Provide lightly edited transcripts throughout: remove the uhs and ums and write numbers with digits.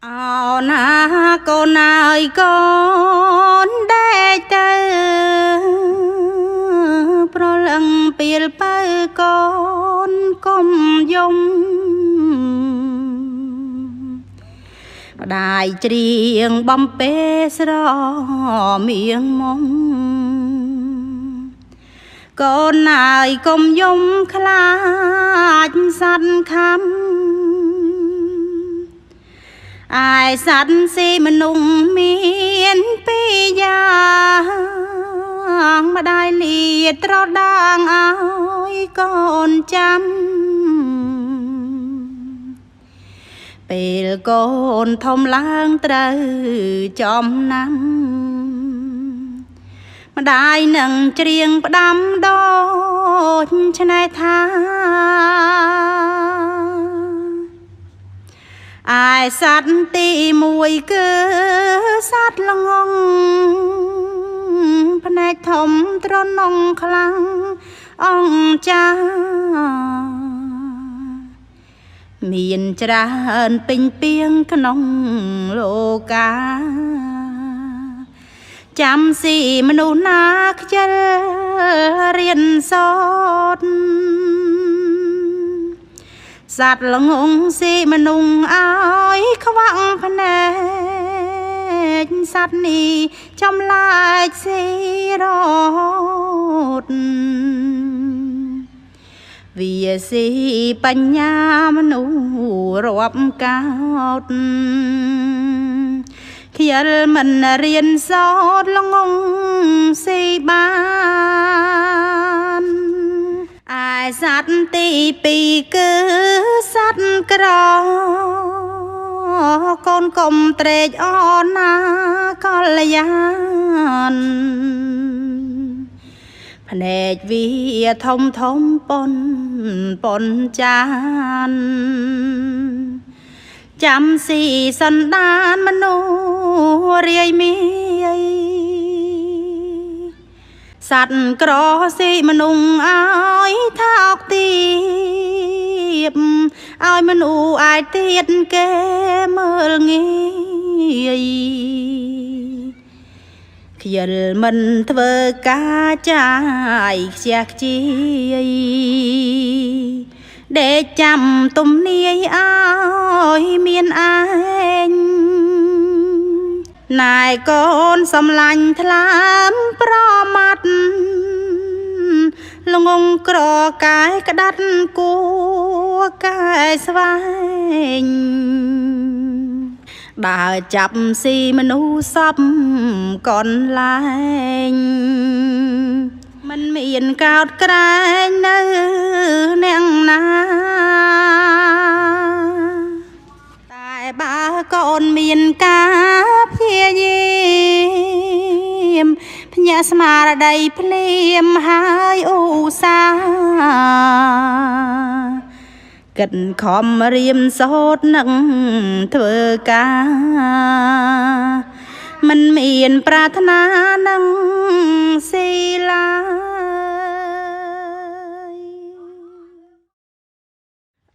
ao na con ơi con đê tơ pro lăng piel pa con dung đại triền bom pê sro miệng mong con ơi công dung khla săn khăm ai sát si mình nung miên pi giang mà đại liệt trao đang ơi con chăm bề con thông lang trời chom năm mà đại nâng triền đam đo chân ai tha ai sát tì mùi cứ sát lông phai thầm trôn nông khlang ông cha miền tràn bình piêng cái nông lô cá chăm si manu nát chân riêng sót sát lông ông si mà nung ái khoang phane sát ni trong lại si rót vì si bánh nha mà nụ rộp cao khi mình riêng sót lông ông si ban ai sát tì pì cứ sát cỏ con công trệ o na con yan phèn vì thông thông pon chan chăm si sân đan manu riêng mi sát cỏ si mà nung ai thao tiệp ai mà nụ ai tiết kê mơ nghi khi mình thơ cá trái chạc chi để chăm tùm ni ai miền anh này con xâm lanh thám pro mặt lông ông cỏ cái đắt của cái svanh bà chập si mình u sắp còn lại mình miền cao cái nơi neng na tại ba con miền cá phía diêm nhà smara đầy phim hai u sa gần khom riêng sốt nâng thơ ca mình miền pratana nâng si la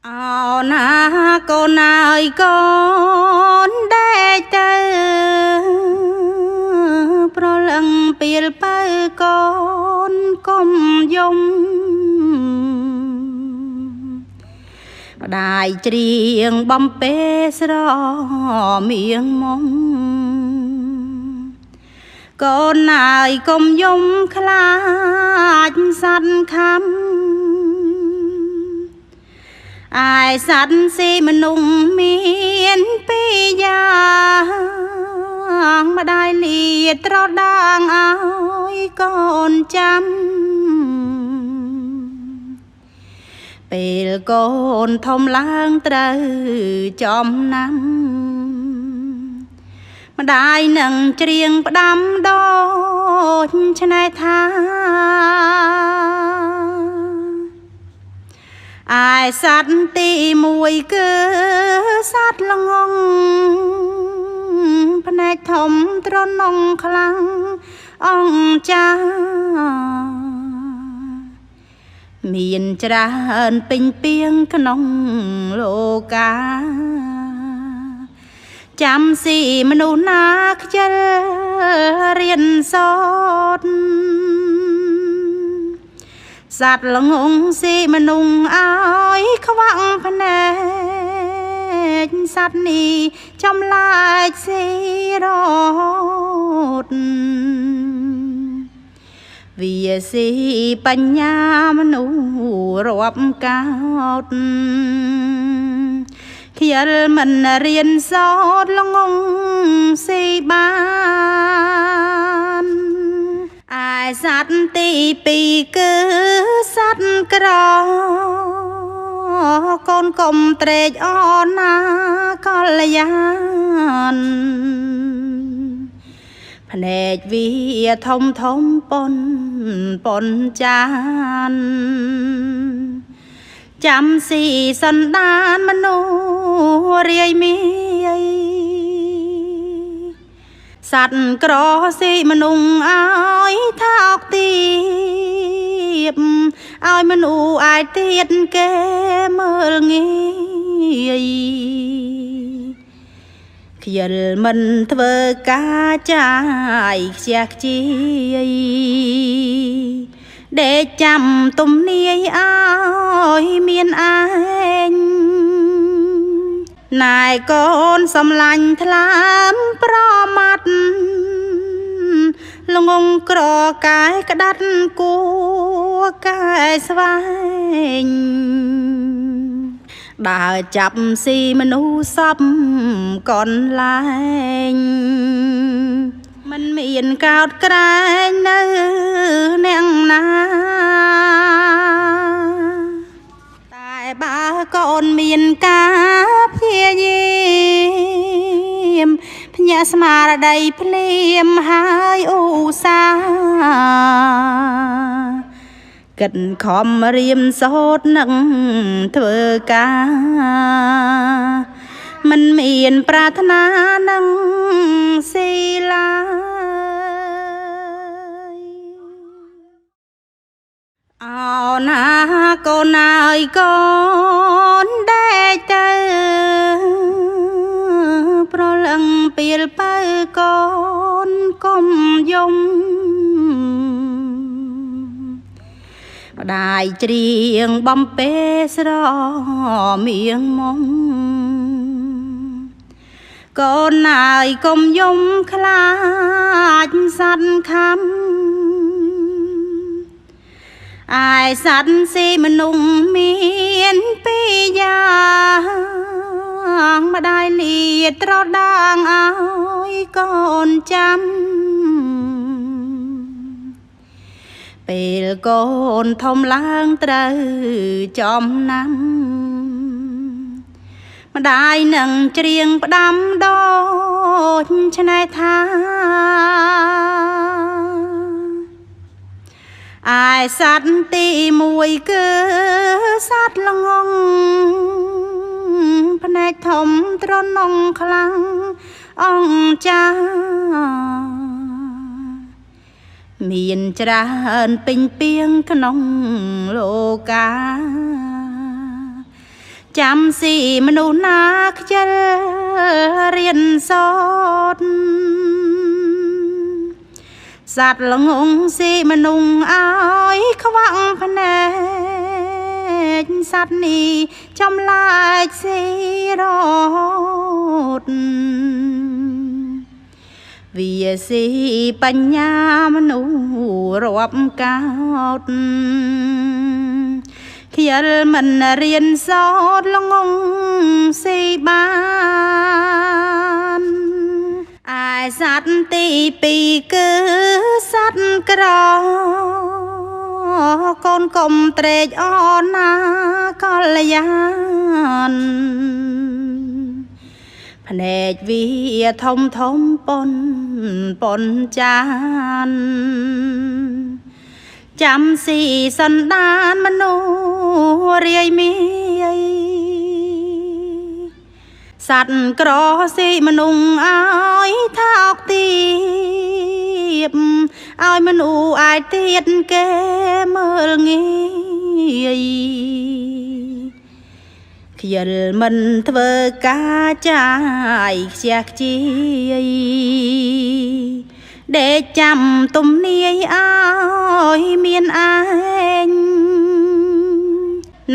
ao na con ơi con đê tơ pro lăng piel pa con dung đại triền bom pê sro miệng mong con ơi công dung khla săn khăm ai sát si mà nung miên pi giang mà đại liệt trao đang ơi con chăm bề con thông lang trời chom năm mà đại nâng triền đam đo chân ai tha ai sát tì mùi cứ sát lông phai thầm trôn nông khlang ông cha miền tràn bình piêng cái nông lô cá ចាំស៊ីមនុស្សណាខ្ជិលរៀនសូត្រសត្វល្ងងស៊ីមនុស្សឲ្យខ្វាក់ភ្នែកសត្វនេះចម្លែកស៊ីរត់វាស៊ីបញ្ញាមនុស្សរាប់កោតខ្ជិលមិនរៀនសូត្រល្ងងស៊ីបានឯសត្វទីពីរគឺសត្វក្រកូនកុំត្រេកអរណាកល្យានភ្នែកវាធំធំប៉ុនចានចាំស៊ីសន្តានមនុស្សរាយមាយសត្វក្រស៊ីមនុស្សឲ្យថាអុកទៀបឲ្យមនុស្សអាចទៀតគេមើលងាយខ្ជិលមិនធ្វើការចាយខ្ជះខ្ជាយដេកចាំទំនាយឲ្យមានឯងណែកូនសំឡាញ់ថ្លាមប្រមាត់ល្ងងក្រកែក្តាត់គួកែស្វែងដើរចាប់ស៊ីមនុស្សសពកន្លែងមិនមានកោតក្រែងនៅអ្នកណាតែបើកូនមានការព្យាយាមភ្ញាក់ស្មារតីភ្លាមហើយឧស្សាហ៍គិតខំរៀនសូត្រនឹងធ្វើការមិនមានប្រាថ្នានឹងស៊ីឡាអោណាកូនអើយកូនដេកទៅប្រលឹងពីលបើកូនកុំយំម្ដាយច្រៀងបំពេស្រមៀងមុំកូនអើយកុំយំខ្លាចសត្វខំឯសត្វស៊ីមនុស្សមានពីរយ៉ាងម្ដាយលាត្រដាងឲ្យកូនចាំពេលកូនធំឡើងត្រូវចំណាំម្ដាយនឹងច្រៀងផ្ដាំដូចឆ្នេះថាឯសត្វទីមួយគឺសត្វល្ងងភ្នែកធំទ្រនងខ្លាំងអង្ចាមានច្រើនពេញពីងក្នុងលោកាចាំស៊ីមនុស្សណាខ្ជិលរៀនសូត្រសត្វល្ងងស៊ីមនុស្សឲ្យខ្វាក់ភ្នែកសត្វនេះចម្លែកស៊ីរត់វាស៊ីបញ្ញាមនុស្សរាប់កោតខ្ជិលមិនរៀនសូត្រល្ងងស៊ីបានឯសត្វទីពីរគឺសត្វក្រកូនកុំត្រេកអរណាកល្យានភ្នែកវាធំប៉ុនចានចាំស៊ីសន្តានមនុស្សរាយមាយសត្វក្រស៊ីមនុស្សឲ្យថាអុកទៀបឲ្យមនុស្សអាចទៀតគេមើលងាយ ខ្ជិលមិនធ្វើការចាយខ្ជះខ្ជាយដេកចាំទំនាយឲ្យមានឯង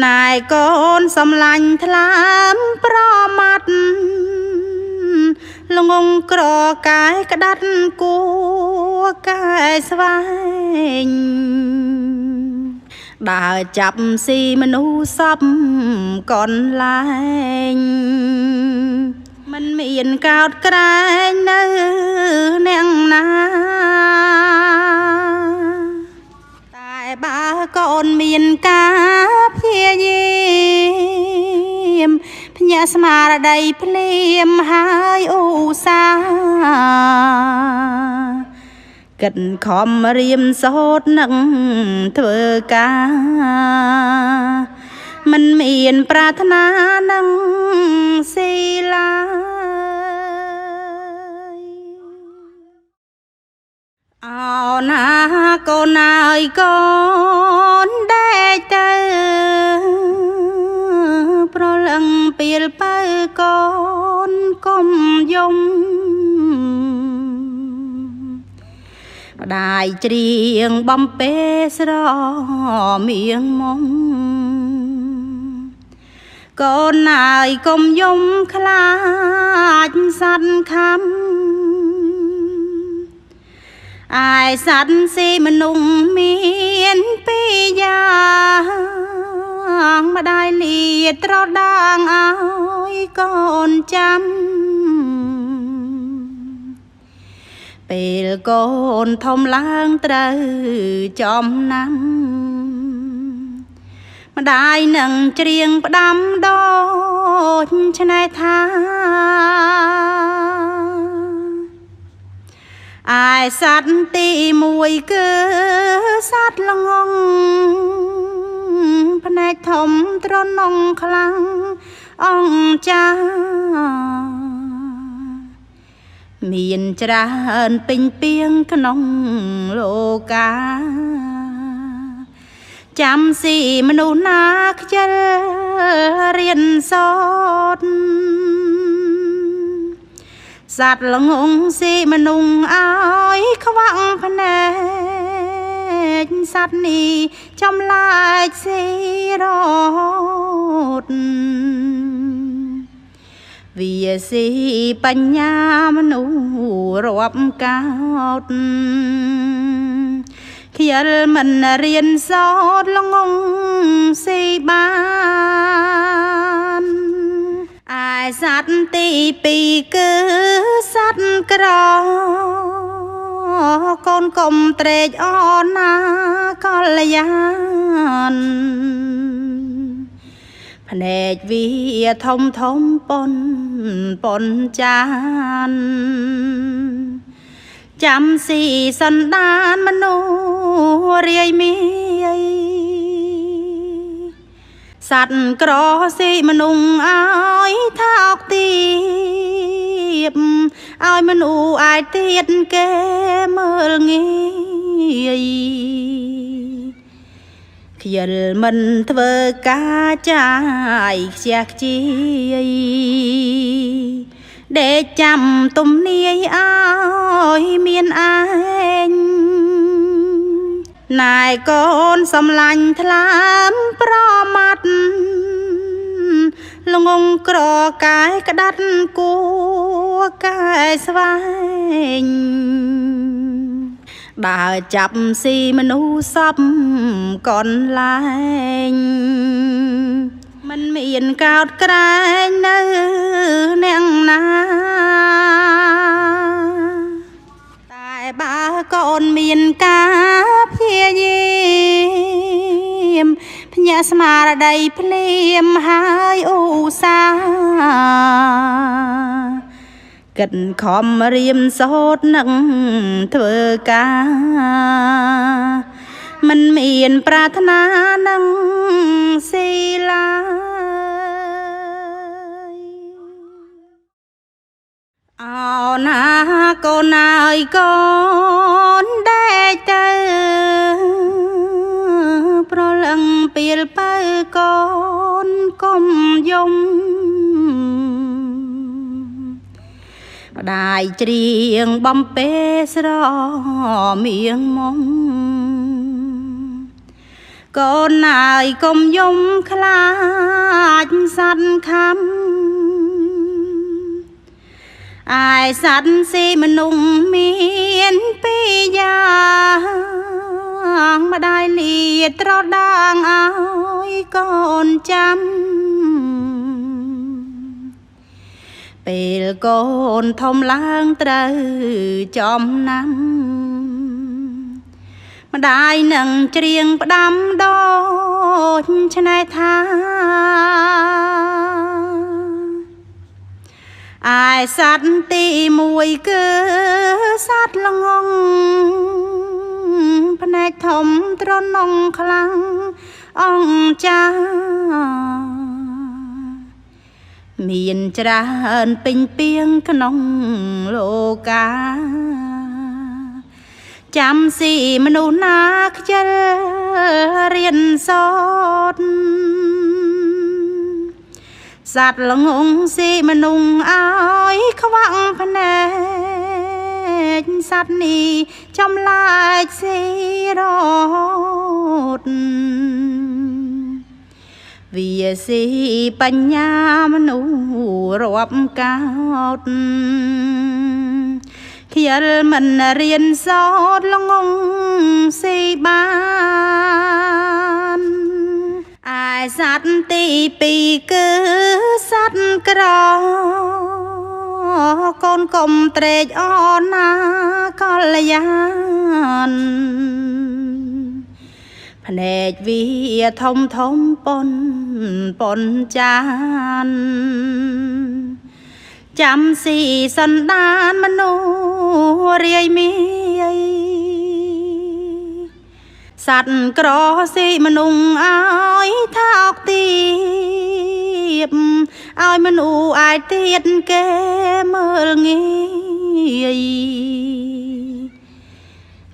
ណែកូនសំឡាញ់ថ្លាមប្រមាត់ល្ងងក្រកែក្តាត់គួកែស្វែងដើរចាប់ស៊ីមនុស្សសពកន្លែងមិនមានកោតក្រែងនៅអ្នកណាតែបើកូនមានការព្យាយាមភ្ញាក់ស្មារតីភ្លាមហើយឧស្សាហ៍គិតខំរៀនសូត្រនឹងធ្វើការមិនមានប្រាថ្នានឹងស៊ីឡាយអោណាកូនអើយកូនដេកទៅប្រលឹងពីលបើកូនកុំយំម្ដាយច្រៀងបំពេស្រមៀងមុំកូនអើយកុំយំខ្លាចសត្វខំអាយសត្វស៊ីមនុស្សមានពីរយ៉ាងម្ដាយលាត្រដាងឲ្យកូនចាំពេលកូនធំឡើងត្រូវចំណាំម្ដាយនឹងច្រៀងផ្ដាំដូចឆ្នេរថាអាយសត្វទីមួយគឺសត្វល្ងងភ្នែកធំទ្រនងខ្លាំងអង្ចាមានច្រើនពេញពីងក្នុងលោកាចាំស៊ីមនុស្សណាខ្ជិលរៀនសូត្រសត្វល្ងងស៊ីមនុស្សឲ្យខ្វាក់ភ្នែកសត្វនេះចំឡាចស៊ីរហូតវាស៊ីបញ្ញាមនុស្សរាប់កោតខ្ជិលមិនរៀនសូត្រល្ងងស៊ីបានឯសត្វទីពីរគឺសត្វក្រកូនកុំត្រេកអរណាកល្យានភ្នែកវាធំធំប៉ុនចានចាំស៊ីសន្តានមនុស្សរាយមាយសត្វក្រស៊ីមនុស្សឲ្យថាអុកទៀបឲ្យមនុស្សអាចទៀតគេមើលងាយខ្ជិលមិនធ្វើការចាយខ្ជះខ្ជាយដេកចាំទំនាយឲ្យមានឯងណែកូនសំឡាញ់ថ្លាមប្រមាត់ល្ងងក្រកែក្តាត់គួកែស្វែងដើរចាប់ស៊ីមនុស្សសពកន្លែងមិនមានកោតក្រែងនៅអ្នកណាតែបើកូនមានការព្យាយាមភ្ញាក់ស្មារតីភ្លាមហើយឧស្សាហ៍គិតខំរៀនសូត្រនឹងធ្វើការមិនមានប្រាថ្នានឹងស៊ីឡាយអោណាកូនអើយកូនដេកទៅប្រលឹងពីលបើកូនកុំ ុំយំម្ដាយច្រៀងបំពេស្រមៀងមុំកូនអើយកុំយំខ្លាចសัตว์ខំអាយសัตว์ស៊ីមនុស្សមានពីរយ៉ាងម្ដាយលាត្រដាងឲ្យកូនចាំពេលកូនធំឡើងត្រូវចំណាំម្ដាយនឹងច្រៀងផ្ដាំដូចឆ្នេះថាអាយសัตว์ទីមួយគឺសัตว์ល្ងងភ្នែកធំត្រនងខ្លាំងអង្គចាមានច្រើនពេញពីងក្នុងលោកាចាំស៊ីមនុស្សណាខ្ជិលរៀនសូត្រសัตว์ល្ងងស៊ីមនុស្សឲ្យខ្វាក់ភ្នែកសัตว์នេះចម្លែកស៊ីរត់វាស៊ីបញ្ញាមនុស្សរាប់កោតខ្យល់មិនរៀនសូត្រល្ងងស៊ីបានឯសัตว์ទីពីរគឺសัตว์ក្រកូនកុំត្រេកអរណាកល្យានភ្នែកវាធំធំប៉ុនចានចាំស៊ីសន្តានមនុស្សរាយមាយសัตว์ក្រស៊ីមនុស្សឲ្យថាអុកទៀបឲ្យមនុស្សអាចទៀតគេមើលងាយ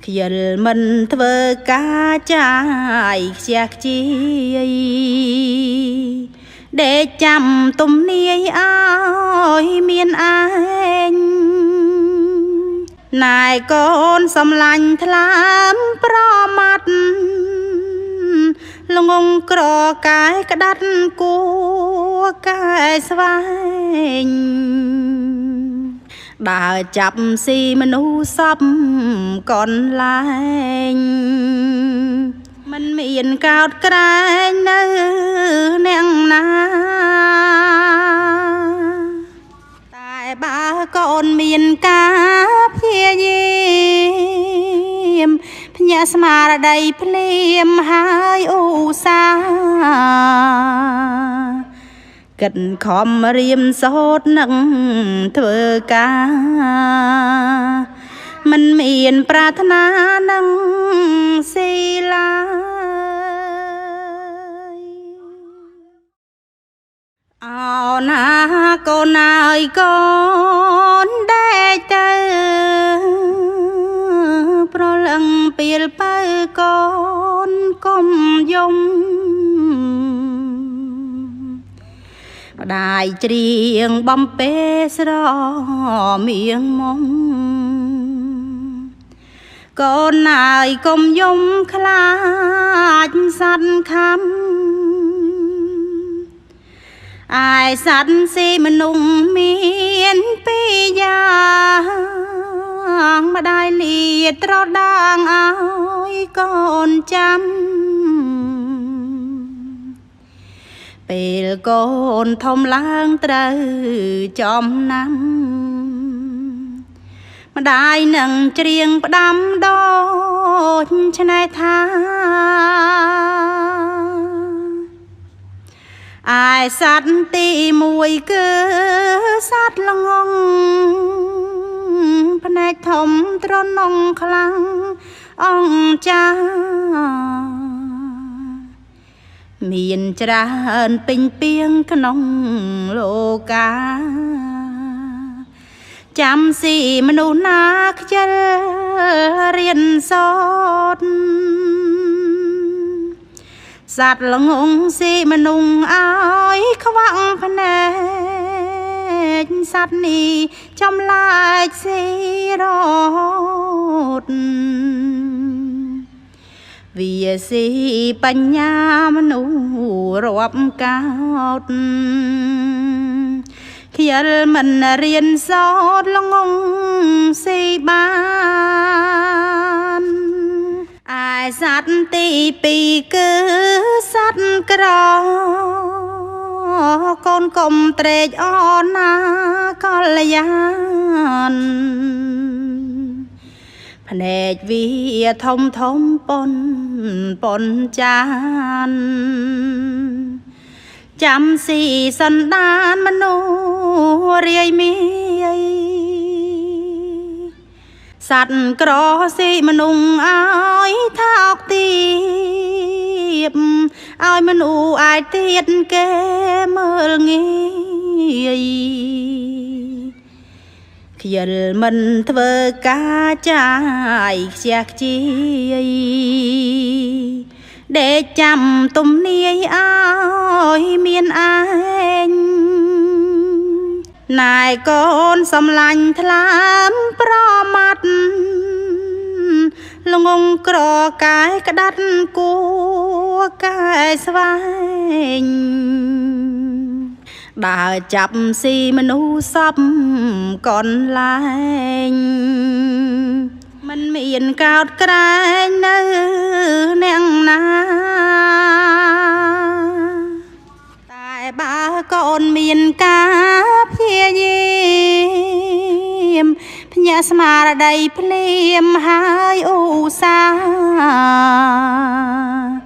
ខ្យល់មិនធ្វើការចាយខ្ជះខ្ជាយដេកចាំទំនាយឲ្យមានឯងណែកូនសំឡាញ់ថ្លាមប្រមាត់ល្ងងក្រកាយក្តាត់គួកាយស្វែងដើរចាប់ស៊ីមនុស្សសពកន្លែងមិនមានកោតក្រែងនៅអ្នកណាតែបើកូនមានការព្យាយាមភ្ញាក់ស្មារតីភ្លាមហើយឧស្សាហ៍កិនខំរៀមសូត្រនឹងធ្វើការមិនមានប្រាថ្នានឹងស៊ីឡាអោណាកូនអើយកូនដេកទៅប្រលឹងពេលបើកូនកុំយំម្ដាយច្រៀងបំពេស្រមៀងមុំកូនអើយកុំយំខ្លាចសัตว์ខំអាយសัตว์ស៊ីមនុស្សមានពីរយ៉ាងម្ដាយលាត្រដាងឲ្យកូនចាំពេលកូនធំឡើងត្រូវចំណាំម្ដាយនឹងច្រៀងផ្ដាំដូចឆ្នេះថាអាយសัตว์ទីមួយគឺសัตว์ល្ងងភ្នែកធំត្រនងខ្លាំងអង្គចាមានច្រើនពេញពីងក្នុងលោកាចាំស៊ីមនុស្សណាខ្ជិលរៀនសូត្រ សត្វល្ងងស៊ីមនុស្សឲ្យខ្វាក់ភ្នែកសត្វនេះចំឡាចស៊ីរត់វាស៊ីបញ្ញាមនុស្សរាប់កោតខ្យល់មិនរៀនសូត្រល្ងងស៊ីបានឯសត្វទីពីរគឺសត្វក្រកូនកុំត្រេកអរណាកល្យានភ្នែកវាធំធំប៉ុនចានចាំស៊ីសន្តានមនុស្សរាយមាយសត្វក្រស៊ីមនុស្សឲ្យថាអុកទៀបឲ្យមនុស្សអាចទៀតគេមើលងាយខ្យល់មិនធ្វើការចាយខ្ជះខ្ជាយដេកចាំទំនាយឲ្យមានឯងណែកូនសំឡាញ់ថ្លាមប្រមាត់ល្ងងក្រកាយក្តាត់គួកាយស្វែងដើរចាប់ស៊ីមនុស្សសពកន្លែងមិនមានកោតក្រែងនៅអ្នកណាតែបើកូនមានការព្យាយាមភ្ញាក់ស្មារតីភ្លាមហើយឧស្សាហ៍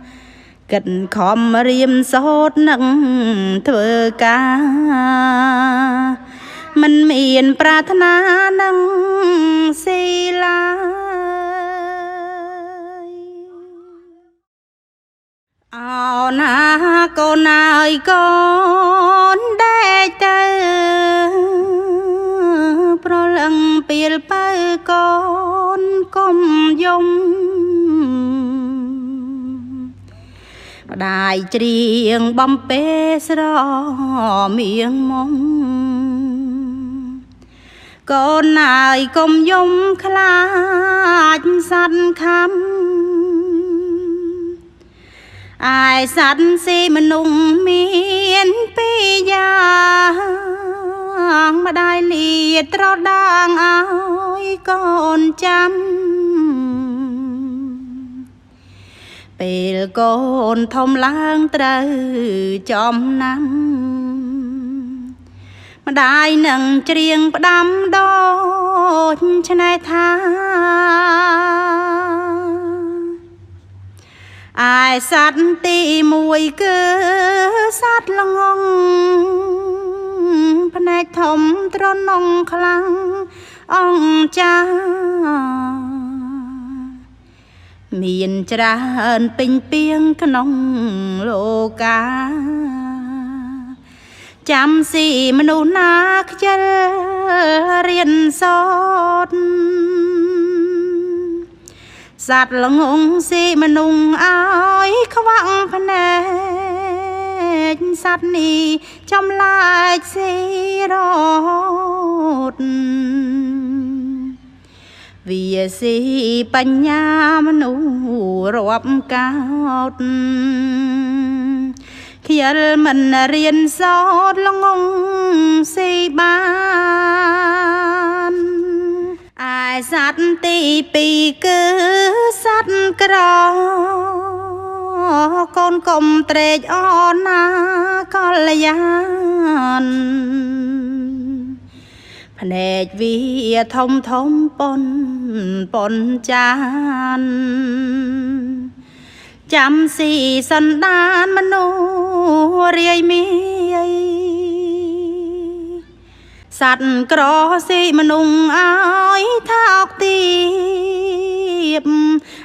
គិតខំរៀនសូត្រនឹងធ្វើការមិនមានប្រាថ្នានឹងស៊ីឡាយអោណាកូនអើយកូនដេកទៅប្រលឹងពីលបើកូនកុំយំម្ដាយច្រៀងបំពេស្រមៀងមុំកូនអើយកុំយំខ្លាចសត្វខំឯសត្វស៊ីមនុស្សមានពីរយ៉ាងម្ដាយលាត្រដាងឲ្យកូនចាំពេលកូនធំឡើងត្រូវចំណាំម្ដាយនឹងច្រៀងផ្ដាំដូចឆ្នេរថាឯសត្វទីមួយគឺសត្វល្ងងភ្នែកធំទ្រនងខ្លាំងអង្ចាមានច្រើនពេញពីងក្នុងលោកាចាំស៊ីមនុស្សណាខ្ជិលរៀនសូត្រសត្វល្ងងស៊ីមនុស្សឲ្យខ្វាក់ភ្នែកសត្វនេះចំឡាចស៊ីរត់វាស៊ីបញ្ញាមនុស្សរាប់កោតខ្យល់មិនរៀនសូត្រល្ងងស៊ីបានឯសត្វទីពីរគឺសត្វក្រកូនកុំត្រេកអរណាកល្យានភ្នែកវាធំប៉ុនចានចាំស៊ីសន្តានមនុស្សរាយមាយសត្វក្រស៊ីមនុស្សឲ្យថាអុកទៀប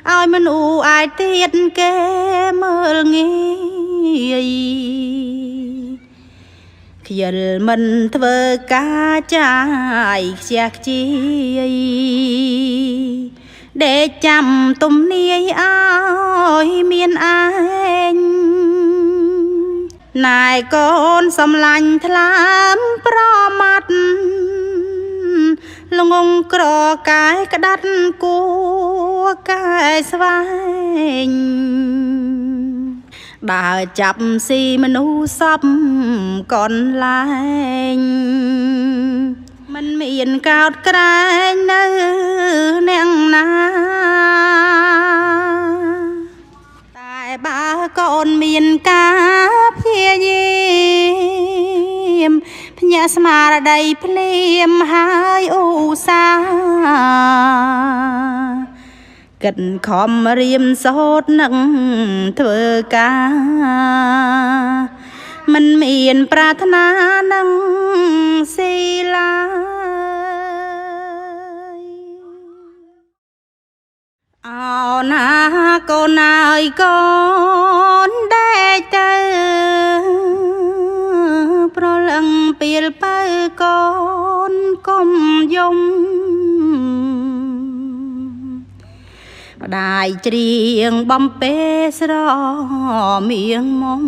ឲ្យមនុស្សអាចទៀតគេមើលងាយខ្យល់មិនធ្វើការចាយខ្ជះខ្ជាយដេកចាំទំនាយឲ្យមានឯង ណែកូនសំឡាញ់ថ្លាមប្រមាត់ល្ងងក្រកាយក្តាត់គួកាយស្វែងដើរចាប់ស៊ីមនុស្សសពកន្លែងមិនមានកោតក្រែងនៅអ្នកណាតែបើកូនមានការព្យាយាមភ្ញាក់ស្មារតីភ្លាមហើយឧស្សាហ៍គិតខំរៀនសូត្រនឹងធ្វើការមិនមានប្រាថ្នានឹងស៊ីឡាយអោណាកូនអើយកូនដែលទៅប្រលឹងពីលបើកូនកុំយំម្ដាយច្រៀងបំពេស្រមៀងមុំ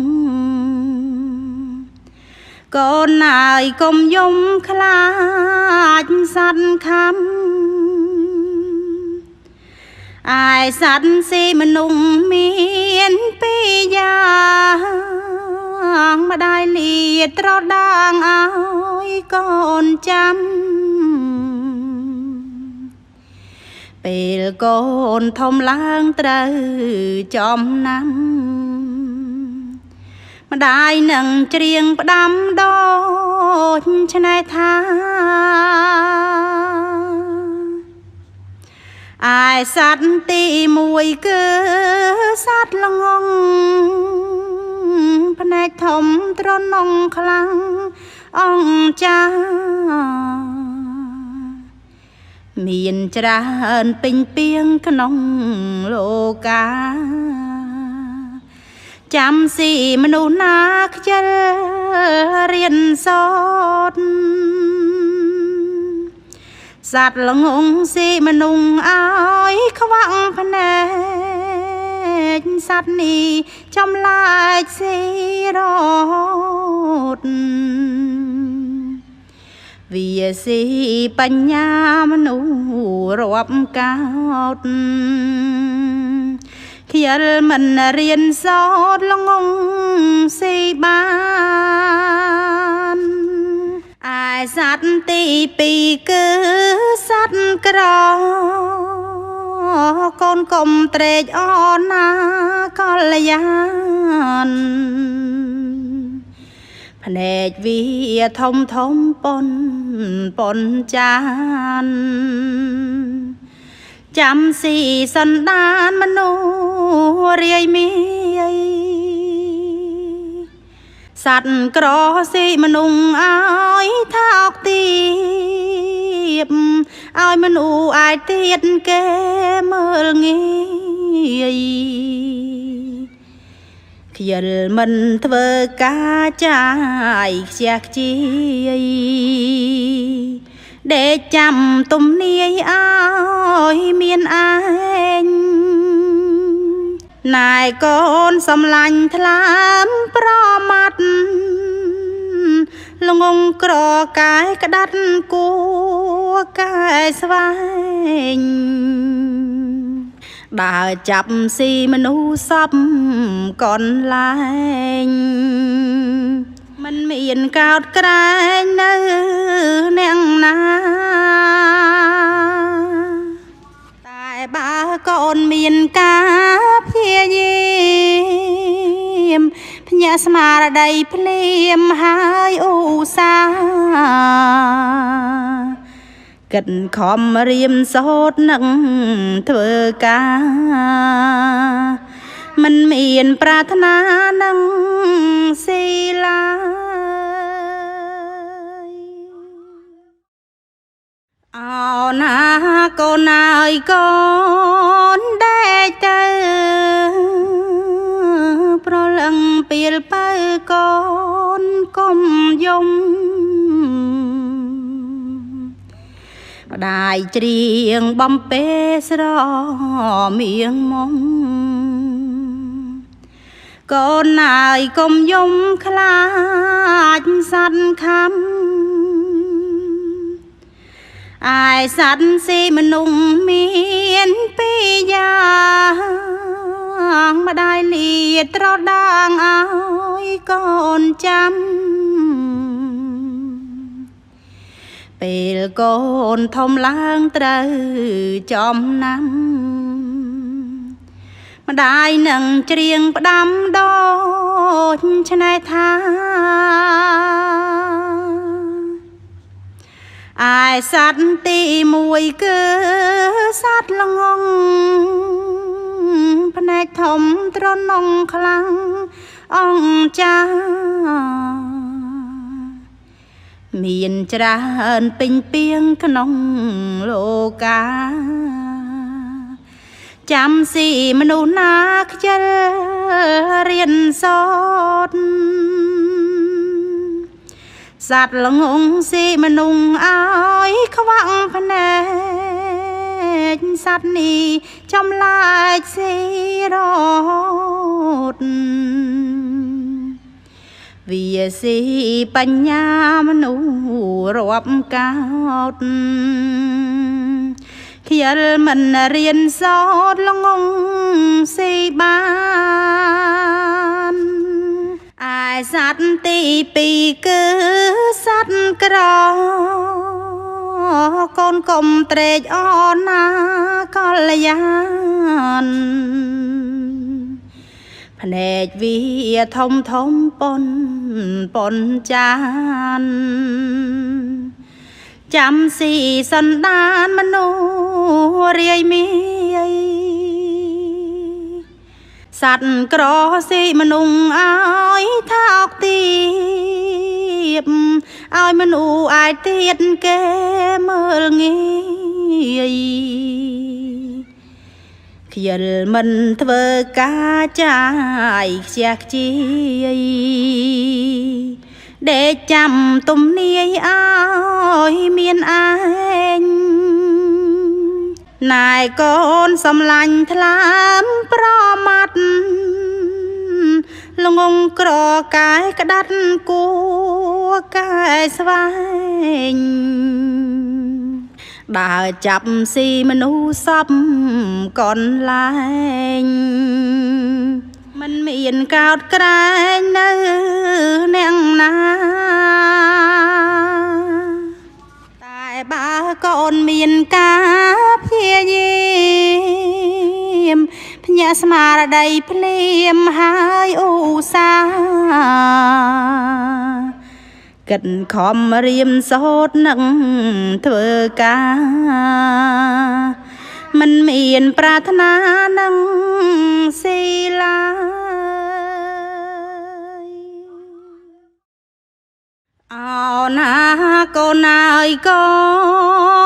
កូនអើយកុំយំខ្លាចសัตว์ខំអាយសัตว์ស៊ីមនុស្សមានពីរយ៉ាងម្ដាយលាត្រដាងឲ្យកូនចាំពេលកូនធំឡើងត្រូវចំណាំម្ដាយនឹងច្រៀងផ្ដាំដូចឆ្នេះថាអាយសัตว์ទីមួយគឺសัตว์ល្ងងភ្នែកធំទ្រនងខ្លាំងអង្គចាមានច្រើនពេញពីងក្នុងលោកាចាំស៊ីមនុស្សណាខ្ជិលរៀនសូត្រសัตว์ល្ងងស៊ីមនុស្សឲ្យខ្វាក់ភ្នែកសัตว์នេះចម្លែកស៊ីរត់វាស៊ីបញ្ញាមនុស្សរាប់កោតខ្យល់មិនរៀនសូត្រល្ងងស៊ីបានឯសัตว์ទីពីរគឺសัตว์ក្រកូនកុំត្រេកអរណាកល្យានភ្នែកវាធំធំប៉ុនចានចាំស៊ីសន្តានមនុស្សរាយមាយសัตว์ក្រស៊ីមនុស្សឲ្យថាអុកទៀបឲ្យមនុស្សអាចទៀតគេមើលងាយខ្យល់មិនធ្វើការចាយខ្ជះខ្ជាយដេកចាំទំនាយឲ្យមានឯងណែកូនសំឡាញ់ថ្លាមប្រមាត់ល្ងងក្រកាយក្តាត់គួកាយស្វែងដើរចាប់ស៊ីមនុស្សសពកន្លែងមិនមានកោតក្រែងនៅអ្នកណាតែបើកូនមានការព្យាយាមភ្ញាក់ស្មារតីភ្លាមហើយឧស្សាហ៍គិតខំរៀនសូត្រនឹងធ្វើការមិនមានប្រាថ្នានឹងស៊ីឡាយអោណាកូនអើយកូនដែលទៅប្រលឹងពីលបើកូនកុំយំម្ដាយច្រៀងបំពេស្រមៀងមុំ កូនអើយកុំយំខ្លាចសត្វខំអាយសត្វស៊ីមនុស្សមានពីរយ៉ាងម្ដាយលាត្រដាងឲ្យកូនចាំពេលកូនធំឡើងត្រូវចំណាំម្ដាយនឹងច្រៀងផ្ដាំដូចឆ្នៃថាអាយសត្វទីមួយគឺសត្វល្ងងភ្នែកធំទ្រនងខ្លាំងអង្ចាមានច្រើនពេញពីងក្នុងលោកាចាំស៊ីមនុស្សណាខ្ជិលរៀនសូត្រសត្វល្ងងស៊ីមនុស្សឲ្យខ្វាក់ភ្នែកសត្វនេះចំឡាយស៊ីរត់វាស៊ីបញ្ញាមនុស្សរាប់កោតខ្ជិលមិនរៀនសូត្រល្ងងស៊ីបានឯសត្វទីពីរគឺសត្វក្រកូនកុំត្រេកអរណាកល្យានភ្នែកវាធំធំប៉ុនចានចាំស៊ីសន្តានមនុស្សរាយមាយសត្វក្រស៊ីមនុស្សឲ្យថាអុកទៀបឲ្យមនុស្សអាចទៀតគេមើលងាយខ្ជិលមិនធ្វើការចាយខ្ជះខ្ជាយដេកចាំទំនាយឲ្យមានឯងណែកូនសំឡាញ់ថ្លាមប្រមាត់ល្ងងក្រកាយក្តាត់គួកាយស្វែងដើរចាប់ស៊ីមនុស្សសពកន្លែងមិនមានកោតក្រែងនៅអ្នកណាតែបើកូនមានការព្យាយាមភ្ញាក់ស្មារតីភ្លាមហើយឧស្សាហ៍គិតខំរៀនសូត្រនឹងធ្វើការមិនមានប្រាថ្នានឹងស៊ីឡាយអោណាកូនអើយកូ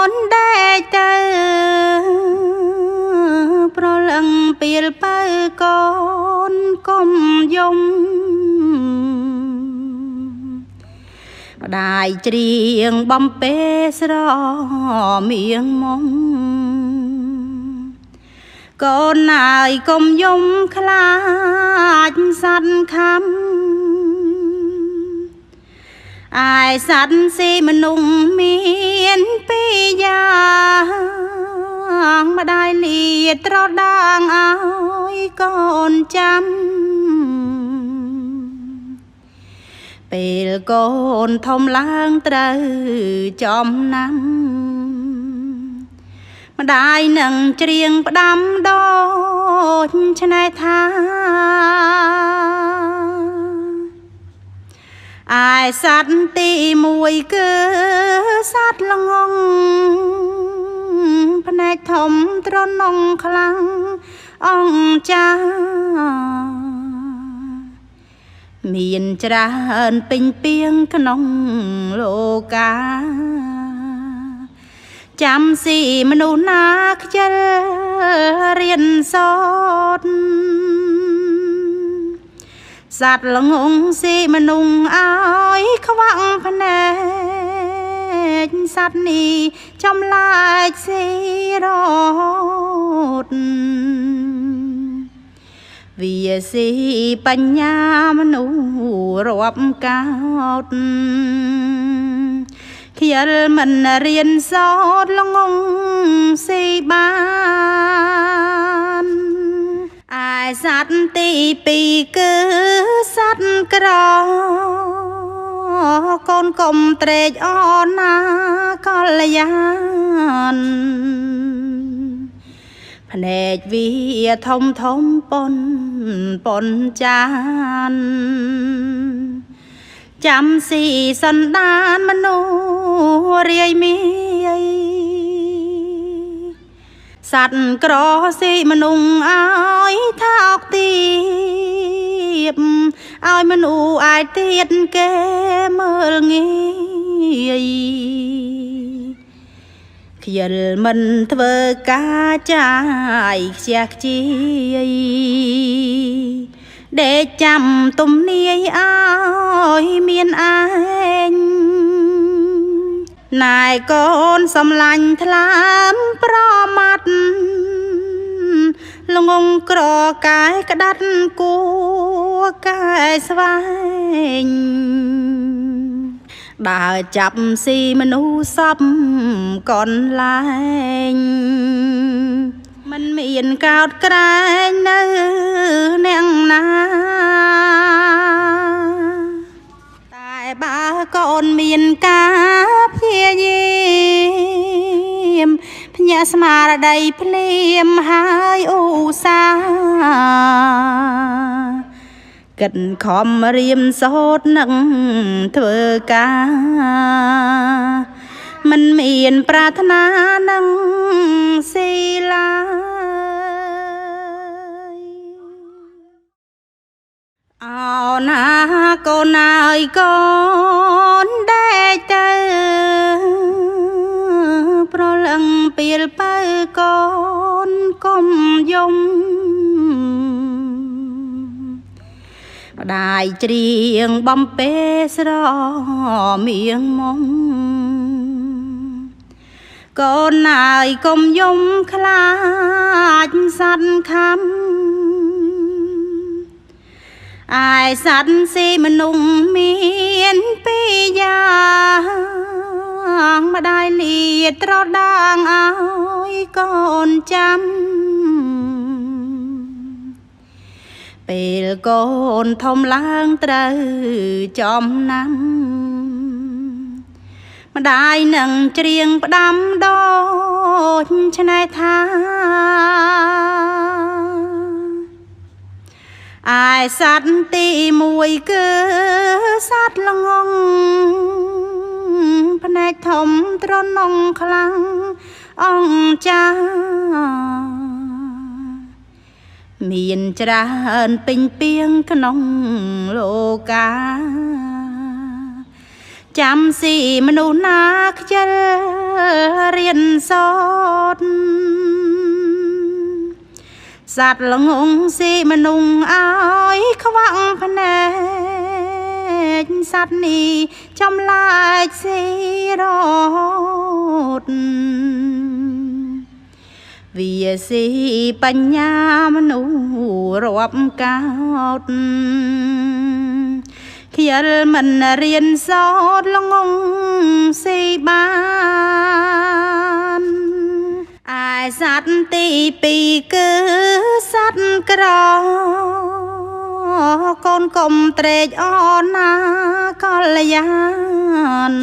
នដេកទៅប្រលឹងពីលបើកូនកុំយំម្ដាយច្រៀងបំពេស្រមៀងមុំកូនអើយកុំយំខ្លាចសត្វខំឯសត្វស៊ីមនុស្សមានពីរយ៉ាងម្ដាយលាត្រដាងឲ្យកូនចាំពេលកូនធំឡើងត្រូវចំណាំម្ដាយនឹងច្រៀងផ្ដាំដូចឆ្នៃថាឯសត្វទីមួយគឺសត្វល្ងងភ្នែកធំទ្រនងខ្លាំងអង្ចាមានច្រើនពេញពីងក្នុងលោកាចាំស៊ីមនុស្សណាខ្ជិលរៀនសូត្រសត្វល្ងងស៊ីមនុស្សឲ្យខ្វាក់ភ្នែកសត្វនេះចំឡាយស៊ីរត់ វាស៊ីបញ្ញាមនុស្សរាប់កោតខ្យល់មិនរៀនសូត្រល្ងងស៊ីបានឯសត្វទីពីរគឺសត្វក្រកូនកុំត្រេកអរណាកល្យានភ្នែកវាធំធំប៉ុនចានចាំស៊ីសន្តានមនុស្សរាយមាយសត្វក្រស៊ីមនុស្សឲ្យថាអុកទៀបឲ្យមនុស្សអាចទៀតគេមើលងាយខ្យល់មិនធ្វើការចាយខ្ជះខ្ជាយដេកចាំទំនាយឲ្យមានឯងណែកូនសំឡាញ់ថ្លើមប្រមាត់ល្ងងក្រកាយក្តាត់គួកាយស្វែងដើរចាប់ស៊ីមនុស្សសពកន្លែងមិនមានកោតក្រែងនៅអ្នកណាតែបើកូនមានការព្យាយាមភ្ញាក់ស្មារតីភ្លាមហើយឧស្សាហ៍គិតខំរៀនសូត្រនឹងធ្វើការមិនមានប្រាថ្នានឹងស៊ីឡាយអោណាកូនអើយកូនដែលទៅប្រលឹងពីលបើកូនកុំយំម្ដាយច្រៀងបំពេស្រមៀងមុំកូនអើយកុំយំខ្លាចសត្វខំឯសត្វស៊ីមនុស្សមានពីរយ៉ាងម្ដាយលាត្រដាងឲ្យកូនចាំពេលកូនធំឡើងត្រូវចំណាំម្ដាយនឹងច្រៀងផ្ដាំដូចឆ្នេះថាឯសត្វទីមួយគឺសត្វល្ងងភ្នែកធំទ្រនងខ្លាំងអង្គចាមានច្រើនពេញពីងក្នុងលោកាចាំស៊ីមនុស្សណាខ្ជិលរៀនសូត្រសត្វល្ងងស៊ីមនុស្សឲ្យខ្វាក់ភ្នែកសត្វនេះចម្លែកស៊ីរត់វាស៊ីបញ្ញាមនុស្សរាប់កោតខ្យល់មិនរៀនសូត្រល្ងងស៊ីបានឯសត្វទីពីរគឺសត្វក្រកូនកុំត្រេកអរណាកល្យាន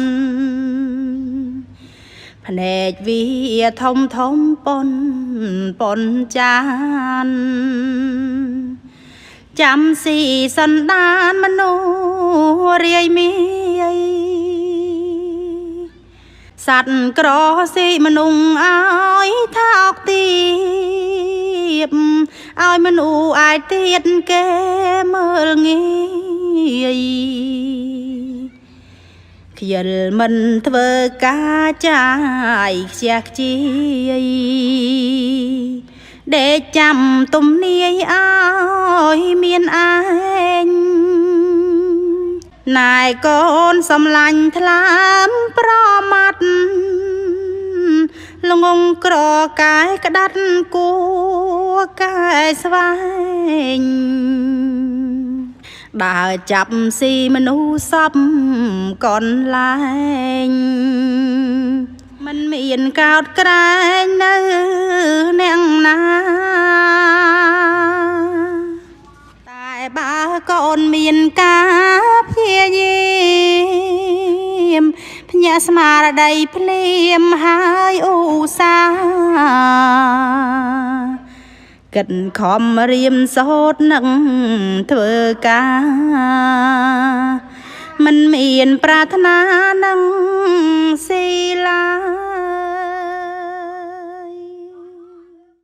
ភ្នែកវាធំធំប៉ុនចានចាំស៊ីសន្តានមនុស្សរាយមាយសត្វក្រស៊ីមនុស្សឲ្យថាអុកទៀបឲ្យមនុស្សអាចទៀតគេមើលងាយខ្យល់មិនធ្វើការចាយខ្ជះខ្ជាយដេកចាំទំនាយឲ្យមានឯងណែកូនសំឡាញ់ថ្លើមប្រមាត់ល្ ល្ងងក្រកាយក្តាត់គួកាយស្វែងដើរចាប់ស៊ីមនុស្សសពកនលែងមិនមានកោតក្រែងនៅអ្នកណាតែបើកូនមានការព្យាយាមភ្ញាក់ស្មារតីភ្លាមហើយឧស្សាហ៍កិនខំរៀមសូត្រនឹងធ្វើការមិនមានប្រាថ្នានឹងស៊ីឡា